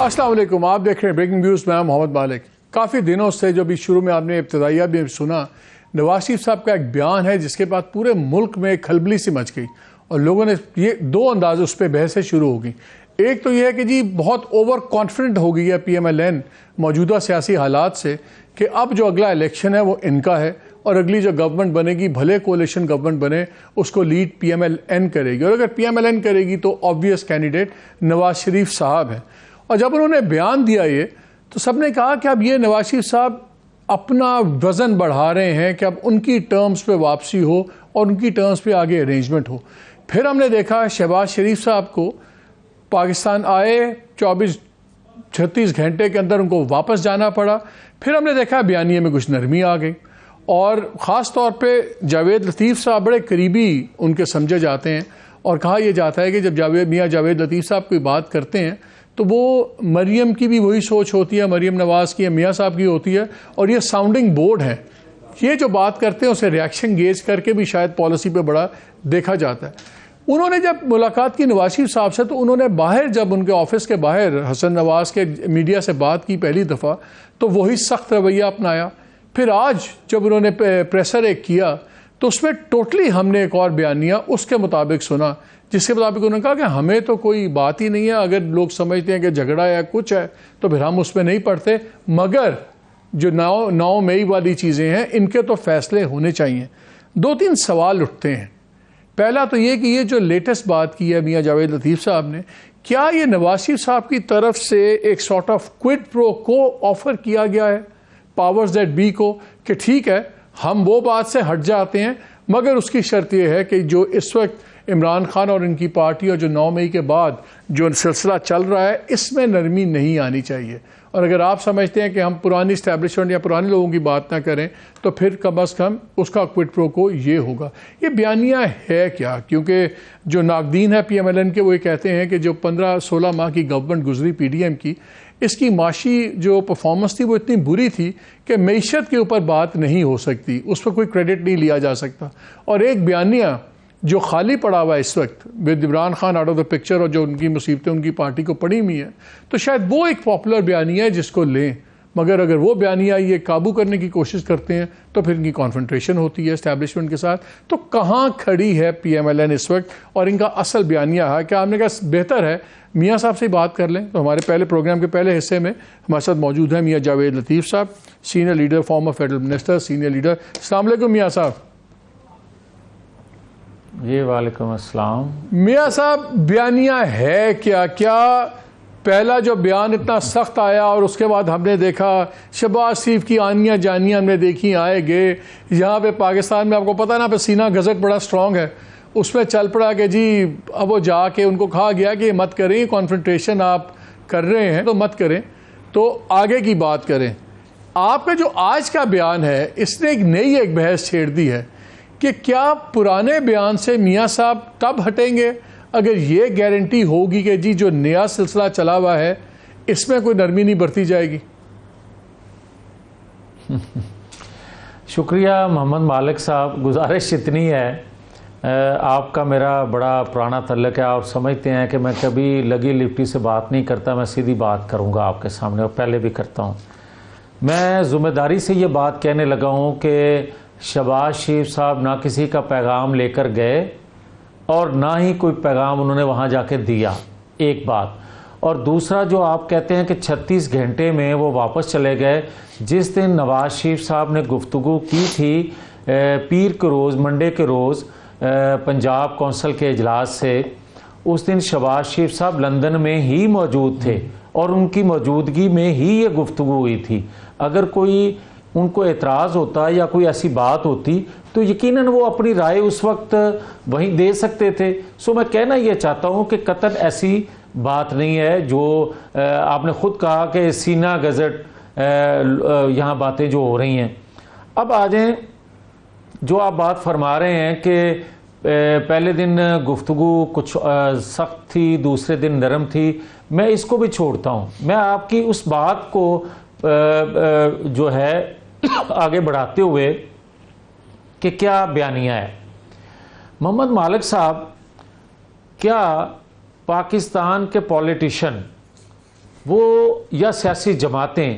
السلام علیکم، آپ دیکھ رہے ہیں بریکنگ نیوز میں محمد مالک۔ کافی دنوں سے جو بھی شروع میں آپ نے ابتدائیہ بھی سنا، نواز شریف صاحب کا ایک بیان ہے جس کے بعد پورے ملک میں کھلبلی سی مچ گئی اور لوگوں نے یہ دو انداز اس پہ بحثیں شروع ہو گئیں۔ ایک تو یہ ہے کہ جی بہت اوور کانفیڈنٹ ہو گئی ہے پی ایم ایل این موجودہ سیاسی حالات سے کہ اب جو اگلا الیکشن ہے وہ ان کا ہے اور اگلی جو گورنمنٹ بنے گی، بھلے کولیشن گورنمنٹ بنے، اس کو lead P M L N کرے گی، اور اگر پی ایم ایل این کرے گی تو آبویس کینڈیڈیٹ نواز شریف صاحب ہیں۔ اور جب انہوں نے بیان دیا یہ تو سب نے کہا کہ اب یہ نواز شریف صاحب اپنا وزن بڑھا رہے ہیں کہ اب ان کی ٹرمز پہ واپسی ہو اور ان کی ٹرمز پہ آگے ارینجمنٹ ہو۔ پھر ہم نے دیکھا شہباز شریف صاحب کو پاکستان آئے 24-36 گھنٹے کے اندر ان کو واپس جانا پڑا۔ پھر ہم نے دیکھا بیانیے میں کچھ نرمی آ گئی اور خاص طور پہ جاوید لطیف صاحب بڑے قریبی ان کے سمجھے جاتے ہیں، اور کہا یہ جاتا ہے کہ جب میاں جاوید لطیف صاحب کوئی بات کرتے ہیں تو وہ مریم کی بھی وہی سوچ ہوتی ہے، مریم نواز کی، میاں صاحب کی ہوتی ہے، اور یہ ساؤنڈنگ بورڈ ہے۔ یہ جو بات کرتے ہیں اسے ریاکشن گیج کر کے بھی شاید پالیسی پہ بڑا دیکھا جاتا ہے۔ انہوں نے جب ملاقات کی نواز شریف صاحب سے تو انہوں نے باہر، جب ان کے آفس کے باہر حسن نواز کے میڈیا سے بات کی پہلی دفعہ تو وہی سخت رویہ اپنایا۔ پھر آج جب انہوں نے پریسر ایک کیا تو اس میں ٹوٹلی ہم نے ایک اور بیانیہ اس کے مطابق سنا، جس کے مطابق انہوں نے کہا کہ ہمیں تو کوئی بات ہی نہیں ہے، اگر لوگ سمجھتے ہیں کہ جھگڑا یا کچھ ہے تو پھر ہم اس میں نہیں پڑتے، مگر جو 9 مئی والی چیزیں ہیں ان کے تو فیصلے ہونے چاہیے۔ 2-3 سوال اٹھتے ہیں۔ پہلا تو یہ کہ یہ جو لیٹسٹ بات کی ہے میاں جاوید لطیف صاحب نے، کیا یہ نواز شریف صاحب کی طرف سے ایک سارٹ آف کوئڈ پرو کو آفر کیا گیا ہے پاورز دیٹ بی کو کہ ٹھیک ہے ہم وہ بات سے ہٹ جاتے ہیں، مگر اس کی شرط یہ ہے کہ جو اس وقت عمران خان اور ان کی پارٹی اور جو 9 مئی کے بعد جو سلسلہ چل رہا ہے اس میں نرمی نہیں آنی چاہیے، اور اگر آپ سمجھتے ہیں کہ ہم پرانی اسٹیبلشمنٹ یا پرانے لوگوں کی بات نہ کریں تو پھر کم از کم اس کا کوئڈ پرو کو یہ ہوگا۔ یہ بیانیہ ہے کیا؟ کیونکہ جو ناقدین ہے پی ایم ایل این کے وہ یہ کہتے ہیں کہ جو 15-16 ماہ کی گورنمنٹ گزری پی ڈی ایم کی، اس کی معاشی جو پرفارمنس تھی وہ اتنی بری تھی کہ معیشت کے اوپر بات نہیں ہو سکتی، اس پر کوئی کریڈٹ نہیں لیا جا سکتا۔ اور ایک بیانیہ جو خالی پڑا ہوا ہے اس وقت with Imran Khan out of the picture, اور جو ان کی مصیبتیں ان کی پارٹی کو پڑی ہوئی ہیں، تو شاید وہ ایک پاپولر بیانیہ ہے جس کو لیں، مگر اگر وہ بیانیہ یہ قابو کرنے کی کوشش کرتے ہیں تو پھر ان کی کانفرنٹریشن ہوتی ہے اسٹیبلشمنٹ کے ساتھ۔ تو کہاں کھڑی ہے پی ایم ایل این اس وقت اور ان کا اصل بیانیہ ہے؟ کیا ہم نے کہا بہتر ہے میاں صاحب سے بات کر لیں؟ تو ہمارے پہلے پروگرام کے پہلے حصے میں ہمارے ساتھ موجود ہیں میاں Javed Latif Sahib, senior leader, former federal minister, senior leader. السلام علیکم میاں صاحب۔ جی وعلیکم السلام۔ میاں صاحب بیانیہ ہے کیا؟ کیا پہلا جو بیان اتنا سخت آیا اور اس کے بعد ہم نے دیکھا شہباز شریف کی آنیاں جانیاں ہم نے دیکھی، آئے گئے یہاں پہ پاکستان میں، آپ کو پتہ نا پہ سینہ گزٹ بڑا سٹرونگ ہے، اس میں چل پڑا کہ جی اب وہ جا کے ان کو کہا گیا کہ مت کریں، کانفرنٹریشن آپ کر رہے ہیں تو مت کریں، تو آگے کی بات کریں۔ آپ کا جو آج کا بیان ہے اس نے ایک بحث چھیڑ دی ہے کہ کیا پرانے بیان سے میاں صاحب تب ہٹیں گے اگر یہ گارنٹی ہوگی کہ جی جو نیا سلسلہ چلا ہوا ہے اس میں کوئی نرمی نہیں برتی جائے گی؟ شکریہ محمد مالک صاحب۔ گزارش اتنی ہے، آپ کا میرا بڑا پرانا تعلق ہے، آپ سمجھتے ہیں کہ میں کبھی لگی لپٹی سے بات نہیں کرتا، میں سیدھی بات کروں گا آپ کے سامنے، اور پہلے بھی کرتا ہوں۔ میں ذمہ داری سے یہ بات کہنے لگا ہوں کہ شہباز شریف صاحب نہ کسی کا پیغام لے کر گئے اور نہ ہی کوئی پیغام انہوں نے وہاں جا کے دیا، ایک بات۔ اور دوسرا جو آپ کہتے ہیں کہ 36 گھنٹے میں وہ واپس چلے گئے، جس دن نواز شریف صاحب نے گفتگو کی تھی پیر کے روز، منڈے کے روز پنجاب کونسل کے اجلاس سے، اس دن شہباز شریف صاحب لندن میں ہی موجود تھے اور ان کی موجودگی میں ہی یہ گفتگو ہوئی تھی۔ اگر کوئی ان کو اعتراض ہوتا یا کوئی ایسی بات ہوتی تو یقیناً وہ اپنی رائے اس وقت وہیں دے سکتے تھے۔ سو میں کہنا یہ چاہتا ہوں کہ قطعاً ایسی بات نہیں ہے جو آپ نے خود کہا کہ سینہ گزٹ یہاں باتیں جو ہو رہی ہیں۔ اب آ جائیں، جو آپ بات فرما رہے ہیں کہ پہلے دن گفتگو کچھ سخت تھی، دوسرے دن نرم تھی، میں اس کو بھی چھوڑتا ہوں۔ میں آپ کی اس بات کو جو ہے آگے بڑھاتے ہوئے کہ کیا بیانیہ ہے۔ محمد مالک صاحب، کیا پاکستان کے پولیٹیشن وہ یا سیاسی جماعتیں،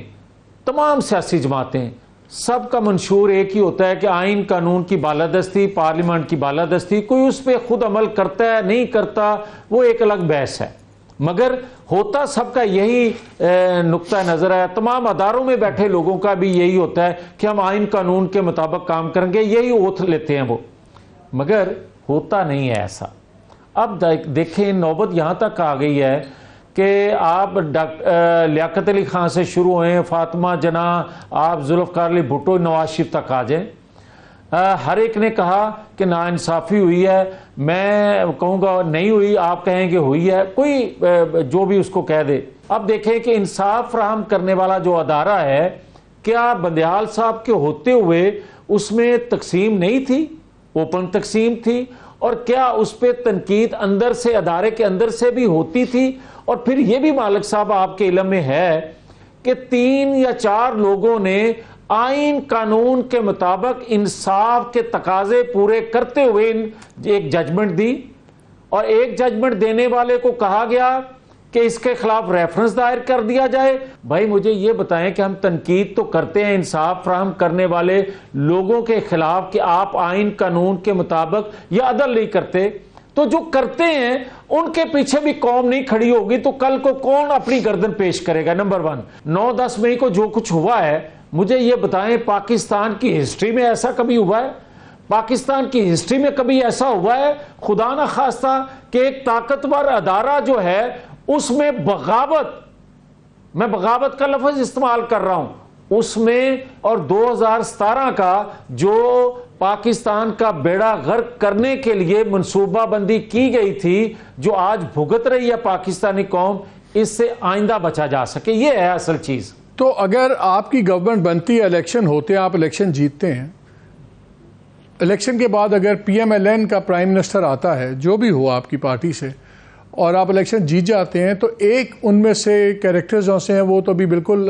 تمام سیاسی جماعتیں، سب کا منشور ایک ہی ہوتا ہے کہ آئین قانون کی بالادستی، پارلیمنٹ کی بالادستی، کوئی اس پہ خود عمل کرتا ہے نہیں کرتا وہ ایک الگ بحث ہے، مگر ہوتا سب کا یہی نقطہ نظر ہے، تمام اداروں میں بیٹھے لوگوں کا بھی یہی ہوتا ہے کہ ہم آئین قانون کے مطابق کام کریں گے، یہی اوتھ لیتے ہیں وہ، مگر ہوتا نہیں ہے ایسا۔ اب دیکھیں نوبت یہاں تک آ گئی ہے کہ آپ لیاقت علی خان سے شروع ہوئے، فاطمہ جناح، آپ ذوالفقار علی بھٹو، نواز شریف تک آ جائیں، ہر ایک نے کہا کہ ناانصافی ہوئی ہے، میں کہوں گا نہیں ہوئی، آپ کہیں کہ ہوئی ہے، کوئی جو بھی اس کو کہہ دے۔ اب دیکھیں کہ انصاف فراہم کرنے والا جو ادارہ ہے، کیا بندیال صاحب کے ہوتے ہوئے اس میں تقسیم نہیں تھی؟ اوپن تقسیم تھی، اور کیا اس پہ تنقید اندر سے، ادارے کے اندر سے بھی ہوتی تھی؟ اور پھر یہ بھی مالک صاحب آپ کے علم میں ہے کہ 3 یا 4 لوگوں نے آئین قانون کے مطابق انصاف کے تقاضے پورے کرتے ہوئے ایک ججمنٹ دی، اور ایک ججمنٹ دینے والے کو کہا گیا کہ اس کے خلاف ریفرنس دائر کر دیا جائے۔ بھائی مجھے یہ بتائیں کہ ہم تنقید تو کرتے ہیں انصاف فراہم کرنے والے لوگوں کے خلاف کہ آپ آئین قانون کے مطابق یا عدل نہیں کرتے، تو جو کرتے ہیں ان کے پیچھے بھی قوم نہیں کھڑی ہوگی تو کل کو کون اپنی گردن پیش کرے گا؟ نمبر 1، 9-10 مئی کو جو کچھ ہوا ہے، مجھے یہ بتائیں پاکستان کی ہسٹری میں ایسا کبھی ہوا ہے؟ پاکستان کی ہسٹری میں کبھی ایسا ہوا ہے خدا نہ خواستہ کہ ایک طاقتور ادارہ جو ہے اس میں بغاوت، میں بغاوت کا لفظ استعمال کر رہا ہوں، اس میں، اور 2017 کا جو پاکستان کا بیڑا غرق کرنے کے لیے منصوبہ بندی کی گئی تھی، جو آج بھگت رہی ہے پاکستانی قوم، اس سے آئندہ بچا جا سکے، یہ ہے اصل چیز۔ تو اگر آپ کی گورنمنٹ بنتی ہے، الیکشن ہوتے ہیں، آپ الیکشن جیتتے ہیں، الیکشن کے بعد اگر پی ایم ایل این کا پرائم منسٹر آتا ہے، جو بھی ہو آپ کی پارٹی سے، اور آپ الیکشن جیت جاتے ہیں، تو ایک ان میں سے کیریکٹرز جو سے ہیں وہ تو بھی بالکل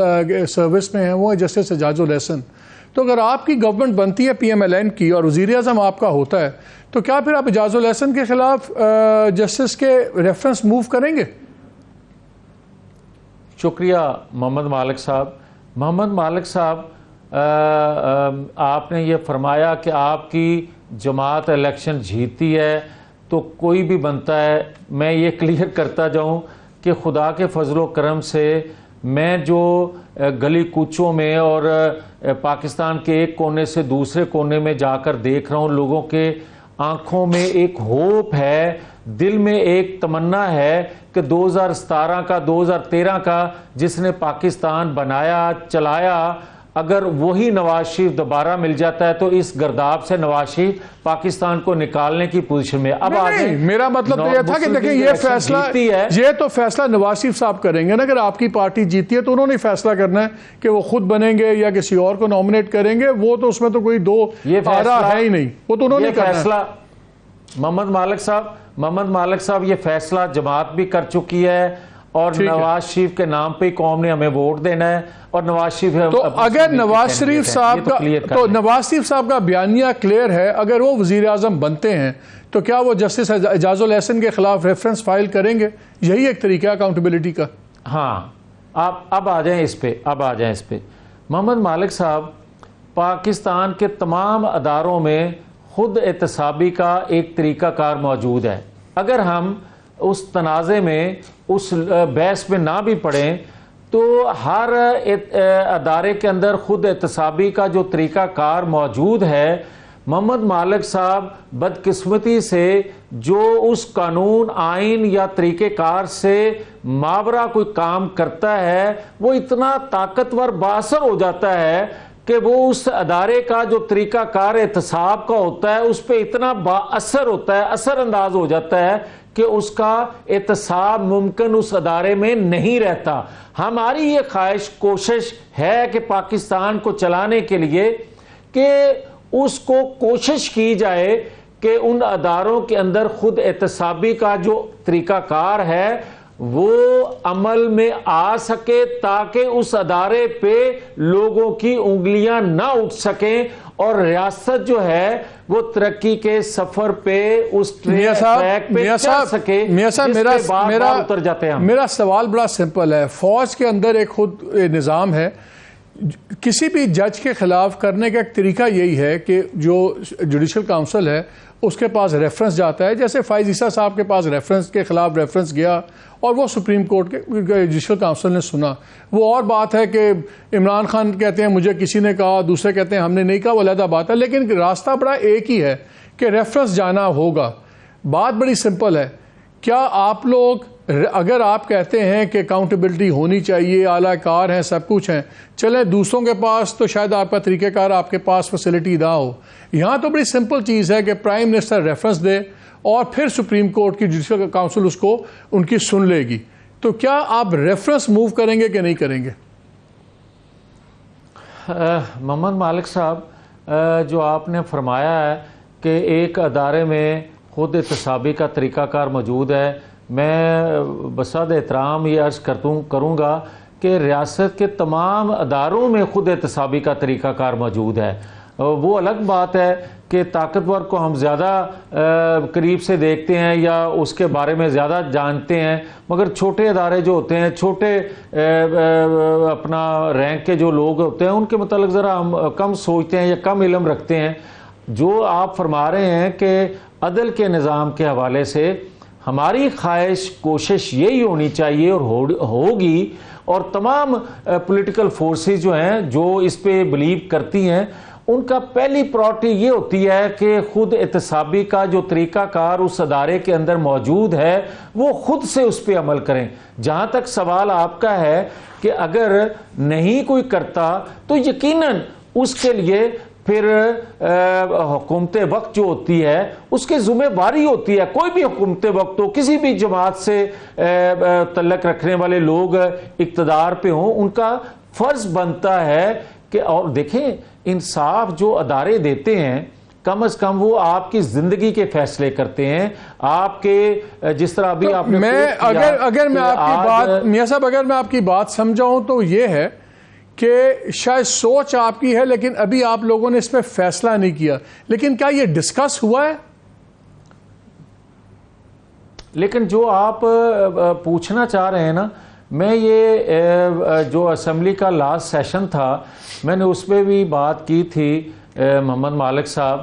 سروس میں ہیں، وہ ہے جسٹس اعجاز الحسن۔ تو اگر آپ کی گورنمنٹ بنتی ہے پی ایم ایل این کی اور وزیر اعظم آپ کا ہوتا ہے، تو کیا پھر آپ اعجاز الحسن کے خلاف جسٹس کے ریفرنس موو کریں گے؟ شکریہ محمد مالک صاحب۔ محمد مالک صاحب، آپ نے یہ فرمایا کہ آپ کی جماعت الیکشن جیتی ہے تو کوئی بھی بنتا ہے، میں یہ کلیئر کرتا جاؤں کہ خدا کے فضل و کرم سے میں جو گلی کوچوں میں اور پاکستان کے ایک کونے سے دوسرے کونے میں جا کر دیکھ رہا ہوں، لوگوں کے آنکھوں میں ایک ہوپ ہے، دل میں ایک تمنا ہے کہ 2017 کا 2013 کا جس نے پاکستان بنایا چلایا، اگر وہی نواز شریف دوبارہ مل جاتا ہے تو اس گرداب سے نواز شریف پاکستان کو نکالنے کی پوزیشن میں۔ اب نہیں، میرا مطلب تو یہ تھا کہ دیکھیں یہ تو فیصلہ نواز شریف صاحب کریں گے نا، اگر آپ کی پارٹی جیتی ہے تو انہوں نے فیصلہ کرنا ہے کہ وہ خود بنیں گے یا کسی اور کو نامنیٹ کریں گے، وہ تو اس میں تو کوئی دو آرا ہے ہی نہیں، وہ تو انہوں نے کرنا ہے۔ محمد مالک صاحب یہ فیصلہ جماعت بھی کر چکی ہے، اور نواز شریف کے نام پہ قوم نے ہمیں ووٹ دینا ہے، اور نواز شریف تو اگر نواز شریف صاحب کا بیانیہ کلیئر ہے، اگر وہ وزیر اعظم بنتے ہیں تو کیا وہ جسٹس اعجاز الحسن کے خلاف ریفرنس فائل کریں گے؟ یہی ایک طریقہ اکاؤنٹیبلٹی کا۔ ہاں، اب آ جائیں اس پہ، محمد مالک صاحب، پاکستان کے تمام اداروں میں خود احتسابی کا ایک طریقہ کار موجود ہے۔ اگر ہم اس تنازع میں، اس بحث میں نہ بھی پڑیں تو ہر ادارے کے اندر خود احتسابی کا جو طریقہ کار موجود ہے، محمد مالک صاحب بدقسمتی سے جو اس قانون، آئین یا طریقہ کار سے ماورا کوئی کام کرتا ہے، وہ اتنا طاقتور بااثر ہو جاتا ہے کہ وہ اس ادارے کا جو طریقہ کار احتساب کا ہوتا ہے اس پہ اتنا با اثر ہوتا ہے، اثر انداز ہو جاتا ہے کہ اس کا احتساب ممکن اس ادارے میں نہیں رہتا۔ ہماری یہ خواہش، کوشش ہے کہ پاکستان کو چلانے کے لیے کہ اس کو کوشش کی جائے کہ ان اداروں کے اندر خود احتسابی کا جو طریقہ کار ہے وہ عمل میں آ سکے تاکہ اس ادارے پہ لوگوں کی انگلیاں نہ اٹھ سکیں اور ریاست جو ہے وہ ترقی کے سفر پہ اس ٹریک پہ چل سکے. اتر جاتے ہیں. میرا سوال بڑا سمپل ہے. فوج کے اندر ایک خود نظام ہے, کسی بھی جج کے خلاف کرنے کا ایک طریقہ یہی ہے کہ جو جوڈیشل کاؤنسل ہے اس کے پاس ریفرنس جاتا ہے, جیسے فائز عیسیٰ صاحب کے پاس ریفرنس کے خلاف ریفرنس گیا اور وہ سپریم کورٹ کے جوڈیشل کاؤنسل نے سنا. وہ اور بات ہے کہ عمران خان کہتے ہیں مجھے کسی نے کہا, دوسرے کہتے ہیں ہم نے نہیں کہا, وہ علیحدہ بات ہے, لیکن راستہ بڑا ایک ہی ہے کہ ریفرنس جانا ہوگا. بات بڑی سمپل ہے. کیا آپ لوگ, اگر آپ کہتے ہیں کہ اکاؤنٹیبلٹی ہونی چاہیے, اعلیٰ کار ہیں, سب کچھ ہیں, چلیں دوسروں کے پاس تو شاید آپ کا طریقہ کار, آپ کے پاس فیسلٹی نہ ہو, یہاں تو بڑی سمپل چیز ہے کہ پرائم منسٹر ریفرنس دے اور پھر سپریم کورٹ کی جوڈیشل کاؤنسل اس کو ان کی سن لے گی. تو کیا آپ ریفرنس موو کریں گے کہ نہیں کریں گے؟ محمد مالک صاحب, جو آپ نے فرمایا ہے کہ ایک ادارے میں خود احتسابی کا طریقہ کار موجود ہے, میں بصد احترام یہ عرض کروں گا کہ ریاست کے تمام اداروں میں خود احتسابی کا طریقہ کار موجود ہے. وہ الگ بات ہے کہ طاقتور کو ہم زیادہ قریب سے دیکھتے ہیں یا اس کے بارے میں زیادہ جانتے ہیں, مگر چھوٹے ادارے جو ہوتے ہیں, چھوٹے اپنا رینک کے جو لوگ ہوتے ہیں, ان کے متعلق ذرا ہم کم سوچتے ہیں یا کم علم رکھتے ہیں. جو آپ فرما رہے ہیں کہ عدل کے نظام کے حوالے سے ہماری خواہش کوشش یہی ہونی چاہیے اور ہوگی, اور تمام پولیٹیکل فورسز جو ہیں جو اس پہ بلیو کرتی ہیں, ان کا پہلی پرائورٹی یہ ہوتی ہے کہ خود احتسابی کا جو طریقہ کار اس ادارے کے اندر موجود ہے وہ خود سے اس پہ عمل کریں. جہاں تک سوال آپ کا ہے کہ اگر نہیں کوئی کرتا تو یقیناً اس کے لیے پھر حکومت وقت جو ہوتی ہے اس کے ذمہ داری ہوتی ہے. کوئی بھی حکومت وقت ہو, کسی بھی جماعت سے تعلق رکھنے والے لوگ اقتدار پہ ہوں, ان کا فرض بنتا ہے کہ, اور دیکھیں انصاف جو ادارے دیتے ہیں کم از کم وہ آپ کی زندگی کے فیصلے کرتے ہیں. آپ کے جس طرح ابھی آپ نے اگر میں آپ کی بات, میاں صاحب اگر میں آپ کی بات سمجھاؤں تو یہ ہے کہ شاید سوچ آپ کی ہے لیکن ابھی آپ لوگوں نے اس پہ فیصلہ نہیں کیا, لیکن کیا یہ ڈسکس ہوا ہے؟ لیکن جو آپ پوچھنا چاہ رہے ہیں نا, میں یہ جو اسمبلی کا لاسٹ سیشن تھا میں نے اس پہ بھی بات کی تھی محمد مالک صاحب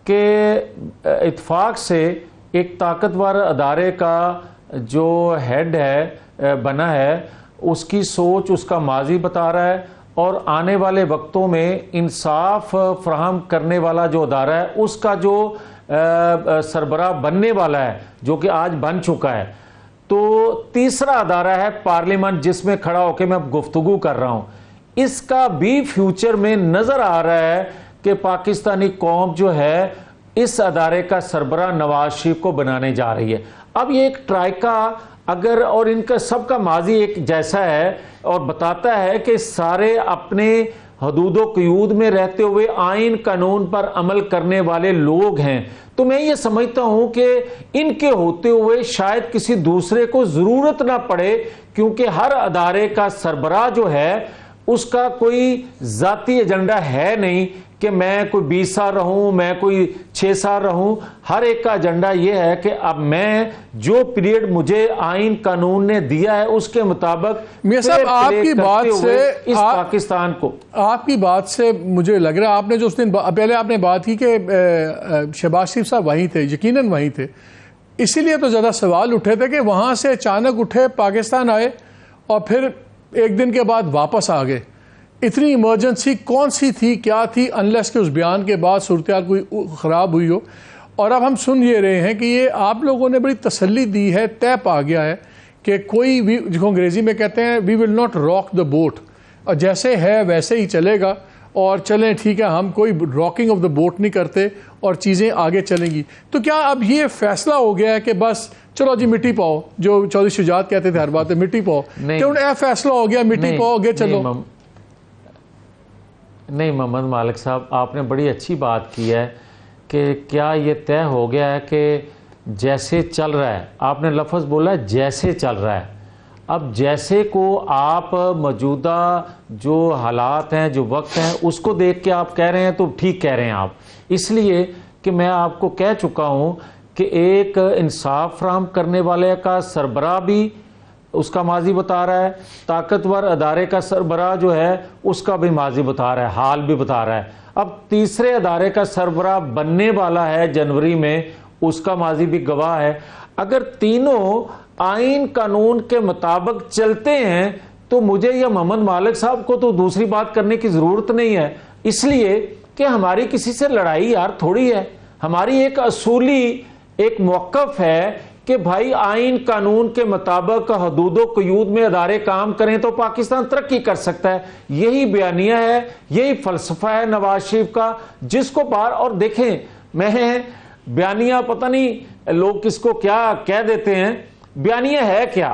کہ اتفاق سے ایک طاقتور ادارے کا جو ہیڈ ہے بنا ہے, اس کی سوچ اس کا ماضی بتا رہا ہے, اور آنے والے وقتوں میں انصاف فراہم کرنے والا جو ادارہ ہے اس کا جو سربراہ بننے والا ہے, جو کہ آج بن چکا ہے. تو تیسرا ادارہ ہے پارلیمنٹ جس میں کھڑا ہو کے میں اب گفتگو کر رہا ہوں. اس کا بھی فیوچر میں نظر آ رہا ہے کہ پاکستانی قوم جو ہے اس ادارے کا سربراہ نواز شریف کو بنانے جا رہی ہے. اب یہ ایک ٹرائکا اگر, اور ان کا سب کا ماضی ایک جیسا ہے اور بتاتا ہے کہ سارے اپنے حدود و قیود میں رہتے ہوئے آئین قانون پر عمل کرنے والے لوگ ہیں, تو میں یہ سمجھتا ہوں کہ ان کے ہوتے ہوئے شاید کسی دوسرے کو ضرورت نہ پڑے, کیونکہ ہر ادارے کا سربراہ جو ہے اس کا کوئی ذاتی ایجنڈا ہے نہیں کہ میں کوئی 20 سال رہوں, میں کوئی 6 سال رہوں. ہر ایک کا ایجنڈا یہ ہے کہ اب میں جو پیریڈ مجھے آئین قانون نے دیا ہے اس کے مطابق میاں صاحب آپ کی بات سے اس پاکستان کو, آپ کی بات سے مجھے لگ رہا ہے آپ نے جو اس دن پہلے آپ نے بات کی کہ شہباز شریف صاحب وہیں تھے, یقیناً وہیں تھے, اسی لیے تو زیادہ سوال اٹھے تھے کہ وہاں سے اچانک اٹھے پاکستان آئے اور پھر ایک دن کے بعد واپس آ گئے. اتنی ایمرجنسی کون سی تھی, کیا تھی, انلیس کہ اس بیان کے بعد صورتحال کوئی خراب ہوئی ہو. اور اب ہم سن یہ رہے ہیں کہ یہ آپ لوگوں نے بڑی تسلی دی ہے, طے پا گیا ہے کہ کوئی بھی, جس کو انگریزی میں کہتے ہیں we will not rock the boat, اور جیسے ہے ویسے ہی چلے گا, اور چلیں ٹھیک ہے ہم کوئی راکنگ آف دا بوٹ نہیں کرتے اور چیزیں آگے چلیں گی. تو کیا اب یہ فیصلہ ہو گیا ہے کہ بس چلو جی مٹی پاؤ, جو چودھری شجاعت کہتے تھے ہر بات ہے مٹی پاؤ, کہ اے فیصلہ ہو گیا مٹی پاؤ آگے چلو؟ نہیں محمد مالک صاحب, آپ نے بڑی اچھی بات کی ہے کہ کیا یہ طے ہو گیا ہے کہ جیسے چل رہا ہے، آپ نے لفظ بولا جیسے چل رہا ہے، اب جیسے کو آپ موجودہ جو حالات ہیں، جو وقت ہیں، اس کو دیکھ کے آپ کہہ رہے ہیں تو ٹھیک کہہ رہے ہیں آپ، اس لیے کہ میں آپ کو کہہ چکا ہوں کہ ایک انصاف فراہم کرنے والے کا سربراہ بھی اس کا ماضی بتا رہا ہے، طاقتور ادارے کا سربراہ جو ہے اس کا بھی ماضی بتا رہا ہے، حال بھی بتا رہا ہے، اب تیسرے ادارے کا سربراہ بننے والا ہے جنوری میں، اس کا ماضی بھی گواہ ہے۔ اگر تینوں آئین قانون کے مطابق چلتے ہیں تو مجھے یا محمد مالک صاحب کو تو دوسری بات کرنے کی ضرورت نہیں ہے، اس لیے کہ ہماری کسی سے لڑائی یار تھوڑی ہے، ہماری ایک اصولی ایک موقف ہے کہ بھائی آئین قانون کے مطابق حدود و قیود میں ادارے کام کریں تو پاکستان ترقی کر سکتا ہے، یہی بیانیہ ہے، یہی فلسفہ ہے نواز شریف کا، جس کو بار اور دیکھیں میں بیانیہ پتہ نہیں لوگ کس کو کیا کہہ دیتے ہیں، بیانیہ ہے کیا؟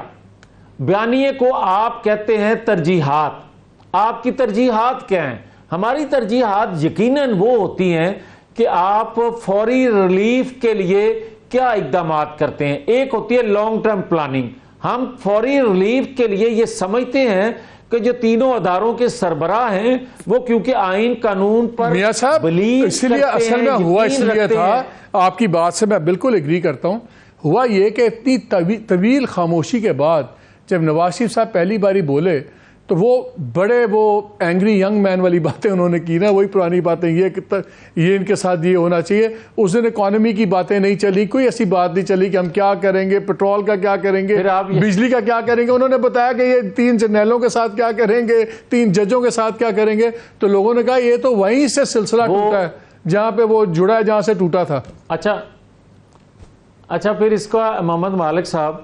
بیانیے کو آپ کہتے ہیں ترجیحات، آپ کی ترجیحات کیا ہیں؟ ہماری ترجیحات یقیناً وہ ہوتی ہیں کہ آپ فوری ریلیف کے لیے کیا اقدامات کرتے ہیں، ایک ہوتی ہے لانگ ٹرم پلاننگ، ہم فوری ریلیف کے لیے یہ سمجھتے ہیں کہ جو تینوں اداروں کے سربراہ ہیں وہ کیونکہ آئین قانون پر میاں صاحب اس لیے اصل میں ہوا اس لیے تھا، آپ کی بات سے میں بالکل ایگری کرتا ہوں، ہوا یہ کہ اتنی طویل خاموشی کے بعد جب نواز شریف صاحب پہلی باری بولے تو وہ بڑے وہ اینگری ینگ مین والی باتیں انہوں نے کی نا، وہی پرانی باتیں، یہ ان کے ساتھ یہ ہونا چاہیے، اس دن اکانومی کی باتیں نہیں چلی، کوئی ایسی بات نہیں چلی کہ ہم کیا کریں گے، پیٹرول کا کیا کریں گے، بجلی کا کیا کریں گے، انہوں نے بتایا کہ یہ 3 جرنیلوں کے ساتھ کیا کریں گے، 3 ججوں کے ساتھ کیا کریں گے، تو لوگوں نے کہا یہ تو وہیں سے سلسلہ ٹوٹا ہے جہاں پہ وہ جڑا ہے، جہاں سے ٹوٹا تھا۔ اچھا پھر اس کا محمد مالک صاحب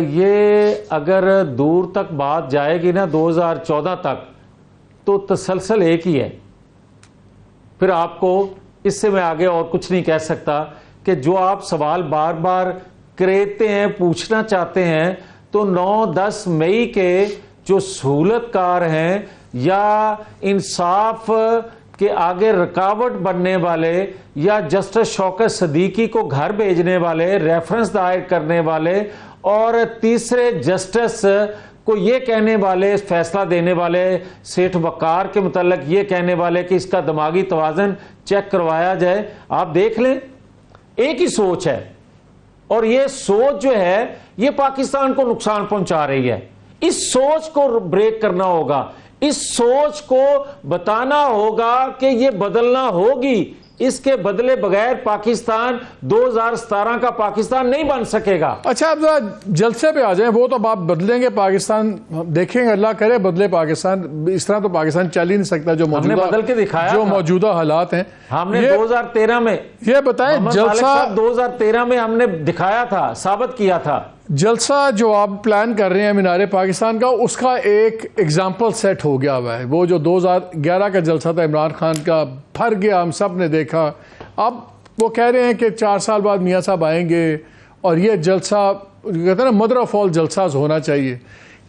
یہ اگر دور تک بات جائے گی نا 2014 تک تو تسلسل ایک ہی ہے، پھر آپ کو اس سے میں آگے اور کچھ نہیں کہہ سکتا کہ جو آپ سوال بار بار کریتے ہیں، پوچھنا چاہتے ہیں، تو 9-10 مئی کے جو سہولت کار ہیں یا انصاف کہ آگے رکاوٹ بننے والے یا جسٹس شوکت صدیقی کو گھر بھیجنے والے، ریفرنس دائر کرنے والے، اور تیسرے جسٹس کو یہ کہنے والے، فیصلہ دینے والے سیٹھ وقار کے متعلق یہ کہنے والے کہ اس کا دماغی توازن چیک کروایا جائے، آپ دیکھ لیں ایک ہی سوچ ہے، اور یہ سوچ جو ہے یہ پاکستان کو نقصان پہنچا رہی ہے، اس سوچ کو بریک کرنا ہوگا، اس سوچ کو بتانا ہوگا کہ یہ بدلنا ہوگی، اس کے بدلے بغیر پاکستان 2017 کا پاکستان نہیں بن سکے گا۔ اچھا آپ ذرا جلسے پہ آ جائیں، وہ تو آپ بدلیں گے پاکستان، دیکھیں گے اللہ کرے بدلے پاکستان، اس طرح تو پاکستان چل ہی نہیں سکتا جو ہم نے بدل کے دکھایا، جو موجودہ حالات ہیں، ہم نے 2013 میں یہ بتائیں جلسہ 2013 میں ہم نے دکھایا تھا، ثابت کیا تھا، جلسہ جو آپ پلان کر رہے ہیں مینار پاکستان کا، اس کا ایک ایگزامپل سیٹ ہو گیا ہوا ہے، وہ جو 2011 کا جلسہ تھا عمران خان کا، پھر گیا، ہم سب نے دیکھا، اب وہ کہہ رہے ہیں کہ 4 سال بعد میاں صاحب آئیں گے اور یہ جلسہ کہتے ہیں نا مدر آف آل جلسہ ہونا چاہیے،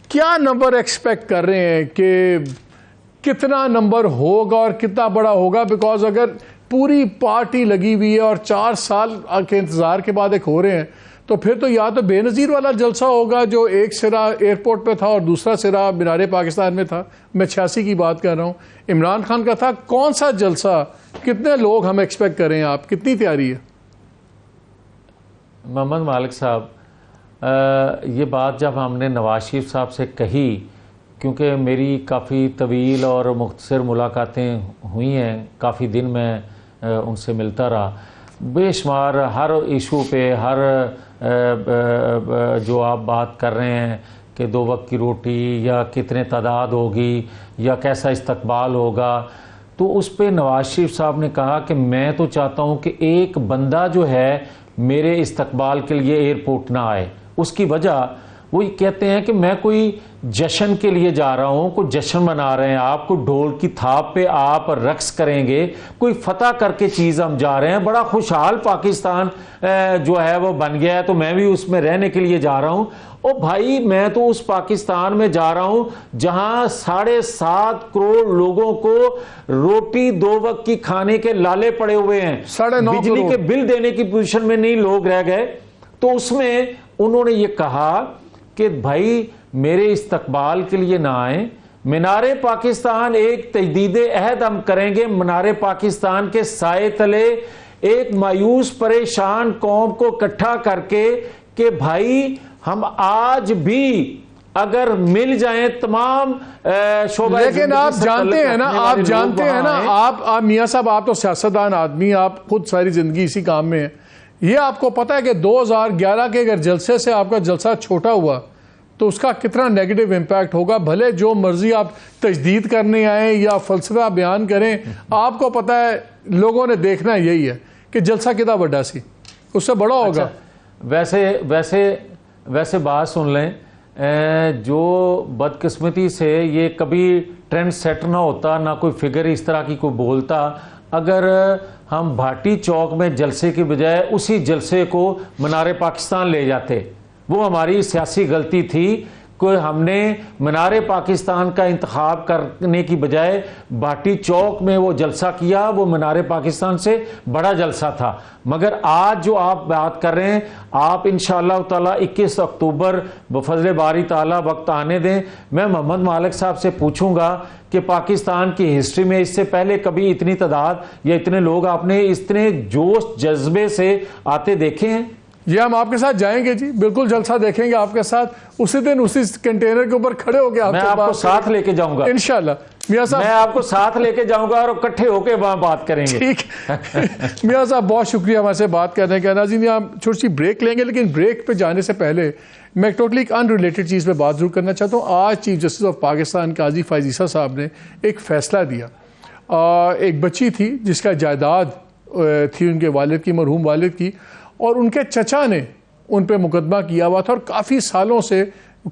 کیا نمبر ایکسپیکٹ کر رہے ہیں کہ کتنا نمبر ہوگا اور کتنا بڑا ہوگا؟ بیکاز اگر پوری پارٹی لگی ہوئی ہے اور 4 سال کے انتظار کے بعد ایک ہو رہے ہیں، تو پھر تو یا تو بے نظیر والا جلسہ ہوگا جو ایک سرا ایئرپورٹ پہ تھا اور دوسرا سرا مینار پاکستان میں تھا، میں 86 کی بات کر رہا ہوں، عمران خان کا تھا، کون سا جلسہ، کتنے لوگ ہم ایکسپیکٹ کریں، آپ کتنی تیاری ہے؟ محمد مالک صاحب یہ بات جب ہم نے نواز شریف صاحب سے کہی، کیونکہ میری کافی طویل اور مختصر ملاقاتیں ہوئی ہیں، کافی دن میں ان سے ملتا رہا، بے شمار ہر ایشو پہ، ہر جو آپ بات کر رہے ہیں کہ 2 وقت کی روٹی یا کتنے تعداد ہوگی یا کیسا استقبال ہوگا، تو اس پہ نواز شریف صاحب نے کہا کہ میں تو چاہتا ہوں کہ ایک بندہ جو ہے میرے استقبال کے لیے ایئرپورٹ نہ آئے، اس کی وجہ وہ کہتے ہیں کہ میں کوئی جشن کے لیے جا رہا ہوں, کوئی جشن منا رہے ہیں آپ, کوئی ڈھول کی تھاپ پہ آپ رقص کریں گے, کوئی فتح کر کے چیز ہم جا رہے ہیں, بڑا خوشحال پاکستان جو ہے وہ بن گیا ہے تو میں بھی اس میں رہنے کے لیے جا رہا ہوں. او بھائی میں تو اس پاکستان میں جا رہا ہوں جہاں 7.5 کروڑ لوگوں کو روٹی 2 وقت کی کھانے کے لالے پڑے ہوئے ہیں, 9.5 بجلی کے بل دینے کی پوزیشن میں نہیں لوگ رہ گئے. تو اس میں انہوں نے یہ کہا کہ بھائی میرے استقبال کے لیے نہ آئیں, مینار پاکستان ایک تجدید عہد ہم کریں گے, مینار پاکستان کے سائے تلے ایک مایوس پریشان قوم کو اکٹھا کر کے کہ بھائی ہم آج بھی اگر مل جائیں تمام شعبہ, لیکن آپ جانتے ہیں نا, آپ میاں صاحب آپ تو سیاستدان آدمی, آپ خود ساری زندگی اسی کام میں ہیں, یہ آپ کو پتا ہے کہ 2011 کے اگر جلسے سے آپ کا جلسہ چھوٹا ہوا تو اس کا کتنا نیگیٹو امپیکٹ ہوگا. بھلے جو مرضی آپ تجدید کرنے آئیں یا فلسفہ بیان کریں, آپ کو پتا ہے لوگوں نے دیکھنا یہی ہے کہ جلسہ کتنا بڑا سی, اس سے بڑا ہوگا. ویسے بات سن لیں, جو بدقسمتی سے یہ کبھی ٹرینڈ سیٹ نہ ہوتا, نہ کوئی فگر اس طرح کی کوئی بولتا, اگر ہم بھاٹی چوک میں جلسے کی بجائے اسی جلسے کو مینار پاکستان لے جاتے, وہ ہماری سیاسی غلطی تھی کہ ہم نے مینار پاکستان کا انتخاب کرنے کی بجائے بھاٹی چوک میں وہ جلسہ کیا, وہ مینار پاکستان سے بڑا جلسہ تھا. مگر آج جو آپ بات کر رہے ہیں, آپ انشاءاللہ تعالی 21 اکتوبر بفضل باری تعالی وقت آنے دیں, میں محمد مالک صاحب سے پوچھوں گا کہ پاکستان کی ہسٹری میں اس سے پہلے کبھی اتنی تعداد یا اتنے لوگ آپ نے اتنے جوش جذبے سے آتے دیکھے ہیں؟ یہ ہم آپ کے ساتھ جائیں گے جی, بالکل جلسہ دیکھیں گے آپ کے ساتھ, اسی دن اسی کنٹینر کے اوپر کھڑے ہو کے میں آپ کو ساتھ لے کے جاؤں گا انشاءاللہ. میاں صاحب میں آپ کو ساتھ لے کے جاؤں گا اور اکٹھے ہو کے وہاں بات کریں گے. ٹھیک میاں صاحب بہت شکریہ ہمارے سے بات کرنے کا. ناظرین ہم چھوٹی سی بریک لیں گے, لیکن بریک پہ جانے سے پہلے میں ٹوٹلی ایک ان ریلیٹڈ چیز پہ بات ضرور کرنا چاہتا ہوں. آج چیف جسٹس آف پاکستان قاضی فائز عیسیٰ صاحب نے ایک فیصلہ دیا. ایک بچی تھی جس کا جائیداد تھی ان کے والد کی, مرحوم والد کی, اور ان کے چچا نے ان پہ مقدمہ کیا ہوا تھا, اور کافی سالوں سے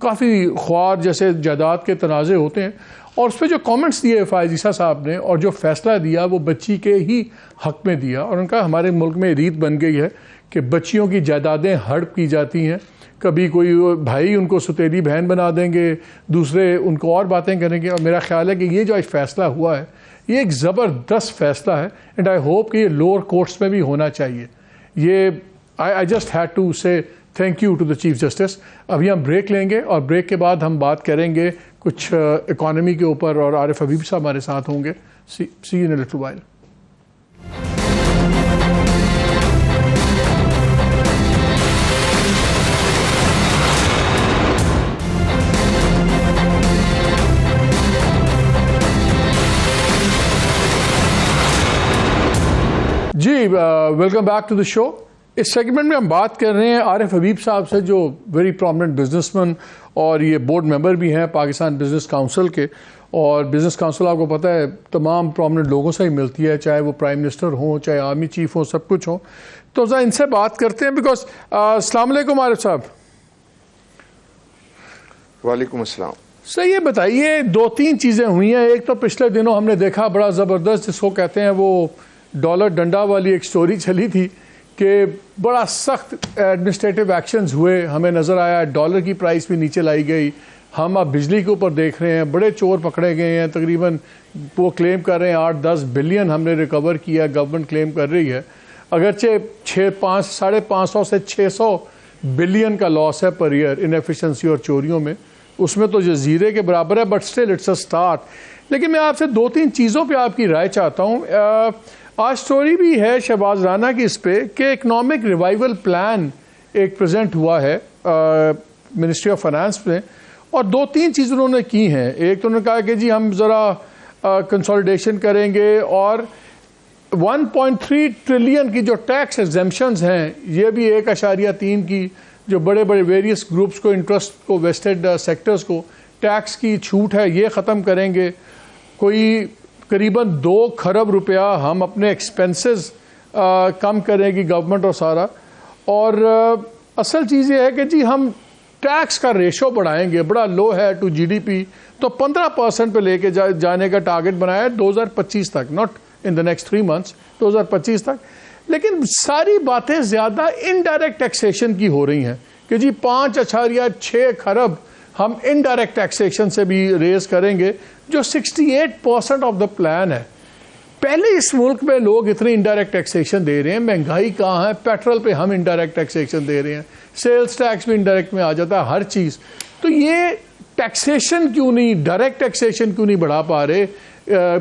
کافی خوار جیسے جائیداد کے تنازع ہوتے ہیں, اور اس پہ جو کامنٹس دیے فائز عیسیٰ صاحب نے اور جو فیصلہ دیا وہ بچی کے ہی حق میں دیا. اور ان کا ہمارے ملک میں ریت بن گئی ہے کہ بچیوں کی جائیدادیں ہڑپ کی جاتی ہیں, کبھی کوئی بھائی ان کو ستیلی بہن بنا دیں گے, دوسرے ان کو اور باتیں کریں گے. اور میرا خیال ہے کہ یہ جو فیصلہ ہوا ہے یہ ایک زبردست فیصلہ ہے, اینڈ آئی ہوپ کہ یہ لوور کورٹس میں بھی ہونا چاہیے. یہ I just had to say thank you to the Chief Justice. ابھی ہم بریک لیں گے اور بریک کے بعد ہم بات کریں گے کچھ اکانومی کے اوپر, اور عارف حبیب صاحب ہمارے ساتھ ہوں گے. See you in a little while. جی welcome back to the show. اس سیگمنٹ میں ہم بات کر رہے ہیں عارف حبیب صاحب سے, جو ویری پرومننٹ بزنس مین اور یہ بورڈ ممبر بھی ہیں پاکستان بزنس کاؤنسل کے. اور بزنس کاؤنسل آپ کو پتہ ہے تمام پرومننٹ لوگوں سے ہی ملتی ہے, چاہے وہ پرائم منسٹر ہوں, چاہے آرمی چیف ہوں, سب کچھ ہوں. تو ذرا ان سے بات کرتے ہیں بیکاز السلام علیکم عارف صاحب. وعلیکم السلام. سر یہ بتائیے 2-3 چیزیں ہوئی ہیں. ایک تو پچھلے دنوں ہم نے دیکھا بڑا زبردست, جس کو کہتے ہیں وہ ڈالر ڈنڈا والی ایک سٹوری چلی تھی کہ بڑا سخت ایڈمنسٹریٹو ایکشنز ہوئے, ہمیں نظر آیا ڈالر کی پرائس بھی نیچے لائی گئی. ہم اب بجلی کے اوپر دیکھ رہے ہیں بڑے چور پکڑے گئے ہیں, تقریباً وہ کلیم کر رہے ہیں 8-10 بلین ہم نے ریکور کیا, گورنمنٹ کلیم کر رہی ہے, اگرچہ 550 سے 600 بلین کا لاس ہے پر ایئر انیفیشنسی اور چوریوں میں, اس میں تو یہ زیرے کے برابر ہے, but still it's a start. لیکن میں آپ سے 2-3 چیزوں پہ آپ کی رائے چاہتا ہوں. آج سٹوری بھی ہے شہباز رانا کی اس پہ کہ اکنامک ریوائول پلان ایک پریزنٹ ہوا ہے منسٹری آف فائنانس میں, اور 2-3 چیزیں انہوں نے کی ہیں. ایک تو انہوں نے کہا کہ جی ہم ذرا کنسولیڈیشن کریں گے, اور 1.3 ٹریلین کی جو ٹیکس ایگزمپشنز ہیں یہ بھی 1.3 کی جو بڑے بڑے ویریس گروپس کو, انٹرسٹ کو, ویسٹڈ سیکٹرز کو ٹیکس کی چھوٹ ہے, یہ ختم کریں گے. کوئی قریباً 2 کھرب روپیہ ہم اپنے ایکسپینسز کم کریں گی گورنمنٹ اور سارا. اور اصل چیز یہ ہے کہ جی ہم ٹیکس کا ریشو بڑھائیں گے, بڑا لو ہے ٹو جی ڈی پی, تو 15% پہ لے کے جانے کا ٹارگٹ بنایا ہے 2025 تک, not in the next 3 months, 2025 تک. لیکن ساری باتیں زیادہ انڈائریکٹ ٹیکسیشن کی ہو رہی ہیں کہ جی 5.6 کھرب ہم انڈائریکٹ ٹیکسیشن سے بھی ریز کریں گے, جو 68% آف دا پلان ہے. پہلے اس ملک میں لوگ اتنی انڈائریکٹ ٹیکسیشن دے رہے ہیں, مہنگائی کہاں ہے, پیٹرول پہ ہم انڈائریکٹ ٹیکسیشن دے رہے ہیں, سیلز ٹیکس بھی انڈائریکٹ میں آ جاتا ہے, ہر چیز. تو یہ ٹیکسیشن کیوں نہیں, ڈائریکٹ ٹیکسیشن کیوں نہیں بڑھا پا رہے؟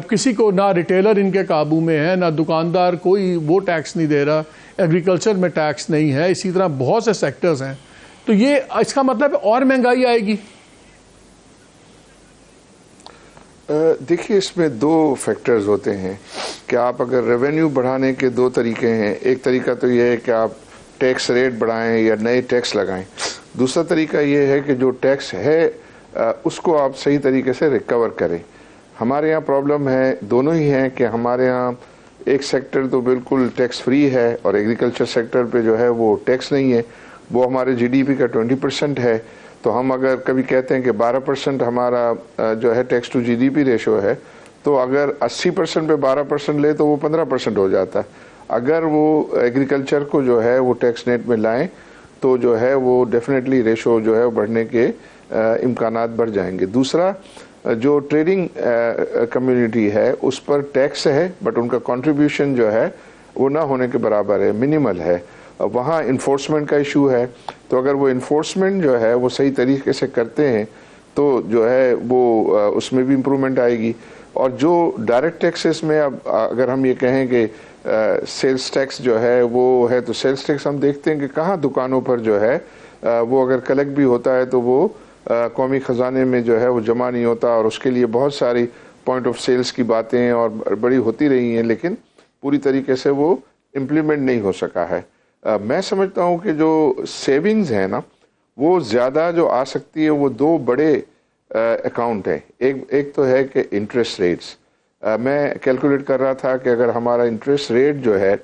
کسی کو نہ ریٹیلر ان کے قابو میں ہے, نہ دکاندار کوئی وہ ٹیکس نہیں دے رہا, ایگریکلچر میں ٹیکس نہیں ہے, اسی طرح بہت سے سیکٹرز ہیں. تو یہ اس کا مطلب اور مہنگائی آئے گی. دیکھیے اس میں 2 فیکٹرز ہوتے ہیں کہ آپ اگر ریونیو بڑھانے کے 2 طریقے ہیں. ایک طریقہ تو یہ ہے کہ آپ ٹیکس ریٹ بڑھائیں یا نئے ٹیکس لگائیں. دوسرا طریقہ یہ ہے کہ جو ٹیکس ہے اس کو آپ صحیح طریقے سے ریکور کریں. ہمارے یہاں پرابلم ہے, دونوں ہی ہیں, کہ ہمارے یہاں ایک سیکٹر تو بالکل ٹیکس فری ہے اور ایگریکلچر سیکٹر پہ جو ہے وہ ٹیکس نہیں ہے, وہ ہمارے جی ڈی پی کا 20% ہے. تو ہم اگر کبھی کہتے ہیں کہ 12% ہمارا جو ہے tax to G D P ratio ہے, تو اگر 80% پہ 12% لے تو وہ 15% ہو جاتا ہے. اگر وہ ایگریکلچر کو جو ہے وہ ٹیکس نیٹ میں لائیں تو جو ہے وہ ڈیفینیٹلی ریشو جو ہے بڑھنے کے امکانات بڑھ جائیں گے. دوسرا, جو ٹریڈنگ کمیونٹی ہے اس پر ٹیکس ہے, بٹ ان کا کنٹریبیوشن جو ہے وہ نہ ہونے کے برابر ہے, منیمل ہے. وہاں انفورسمنٹ کا ایشو ہے. تو اگر وہ انفورسمنٹ جو ہے وہ صحیح طریقے سے کرتے ہیں تو جو ہے وہ اس میں بھی امپرومنٹ آئے گی. اور جو ڈائریکٹ ٹیکسز میں اب اگر ہم یہ کہیں کہ سیلز ٹیکس جو ہے وہ ہے, تو سیلز ٹیکس ہم دیکھتے ہیں کہ کہاں دکانوں پر جو ہے وہ اگر کلیکٹ بھی ہوتا ہے تو وہ قومی خزانے میں جو ہے وہ جمع نہیں ہوتا, اور اس کے لیے بہت ساری پوائنٹ آف سیلز کی باتیں اور بڑی ہوتی رہی ہیں, لیکن پوری طریقے سے وہ امپلیمنٹ نہیں ہو سکا ہے. میں سمجھتا ہوں کہ جو سیونگز ہیں نا, وہ زیادہ جو آ سکتی ہے وہ 2 بڑے اکاؤنٹ ہیں. ایک تو ہے کہ انٹرسٹ ریٹس. میں کیلکولیٹ کر رہا تھا کہ اگر ہمارا انٹرسٹ ریٹ جو ہے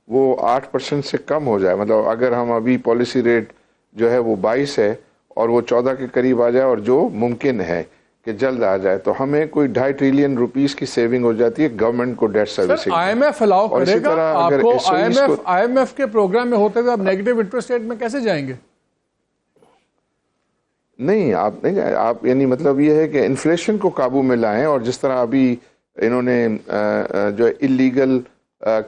وہ 8% سے کم ہو جائے, مطلب اگر ہم ابھی پالیسی ریٹ جو ہے وہ 22 ہے اور وہ 14 کے قریب آ جائے, اور جو ممکن ہے کہ جلد آ جائے, تو ہمیں کوئی 2.5 ٹریلین روپیز کی سیونگ ہو جاتی ہے گورنمنٹ کو debt servicing. I M F allow کرے گا آپ کو, آئی ایم ایف کے پروگرام میں ہوتے ہوئے آپ نیگیٹو انٹرسٹ ریٹ میں کیسے جائیں گے؟ نہیں, آپ نہیں, آپ یعنی مطلب یہ ہے کہ انفلیشن کو قابو میں لائیں, اور جس طرح ابھی انہوں نے جو اللیگل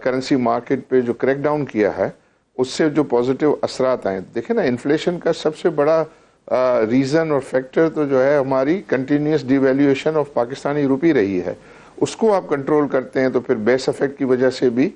کرنسی مارکیٹ پہ جو کریک ڈاؤن کیا ہے اس سے جو پازیٹیو اثرات آئیں. دیکھیں نا, انفلیشن کا سب سے بڑا ریزن اور فیکٹر تو جو ہے ہماری continuous devaluation of Pakistani rupee رہی ہے. اس کو آپ کنٹرول کرتے ہیں تو پھر بیس افیکٹ کی وجہ سے بھی